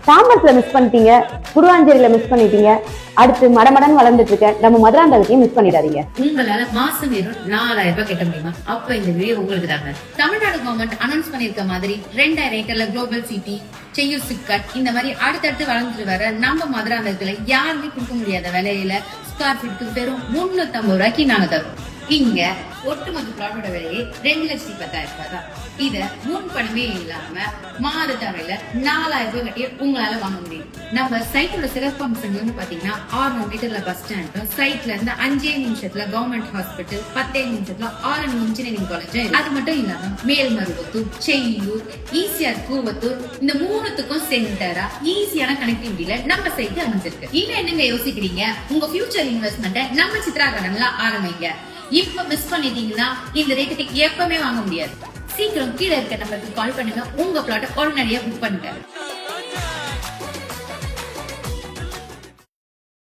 தாம்பரத்துல miss பண்ணிட்டீங்க, குருவாஞ்சேரியில miss பண்ணிட்டீங்க, அடுத்து மடமடன் வளர்ந்துட்டு இருக்க நம்ம மதுராந்தகத்தையும் மிஸ் பண்ணிடாதீங்க. உங்களால மாசம் வெறும் 4000 ரூபாய் கட்ட முடியுமா? அப்ப இந்த வீடியோ உங்களுக்கு தாங்க. தமிழ்நாடு கவர்மெண்ட் அனௌன்ஸ் பண்ணிருக்க மாதிரி 2000 ஏக்கர்ல குளோபல் சிட்டி, செய்யூர் சிப்காட் இந்த மாதிரி அடுத்தடுத்து வளர்ந்துட்டு வர நம்ம மதுராந்தகத்துல யாருமே கொடுக்க முடியாத விலையில ஸ்கொயர் ஃபீட்டுக்கு வெறும் 350 ரூபாய்க்கு நாங்க தருவோம். இங்க ஒட்டுமொத்த பிளாட்டோட விலையே 2,10,000 ரூபாய் தான். இத முன் பணமே இல்லாம மாத தவறையில 4000 ரூபாய் கட்டி உங்களால வாங்க முடியும். நம்ம சைட்டோட சிறப்பு அம்சங்கள்னு பாத்தீங்கன்னா 600 மீட்டர்ல பஸ் ஸ்டாண்ட், சைட்ல இருந்து 5 நிமிஷத்துல கவர்மெண்ட் ஹாஸ்பிட்டல், 10 நிமிஷத்துல ஆர்என் இன்ஜினியரிங் காலேஜ். அது மட்டும் இல்லாம மேல்மருவத்தூர், செய்யூர், ஈசிஆர், கூவத்தூர் இந்த மூணுத்துக்கும் சென்டரா ஈஸியான கனெக்டிவிட்டியில நம்ம சைட் அமைஞ்சிருக்கு. இன்னும் என்னங்க யோசிக்கிறீங்க? உங்க ஃபியூச்சர் இன்வெஸ்ட்மெண்ட்டை நம்ம சித்ரா கார்டன்ல ஆரம்பிங்க. இப்ப மிஸ் பண்ணிட்டீங்கன்னா இந்த ரேட்டுக்கு எப்பவுமே வாங்க முடியாது. சீக்கிரம் கீழே இருக்க நம்பருக்கு கால் பண்ணுங்க, உங்க பிளாட்டை உடனடியா புக் பண்ணுங்க.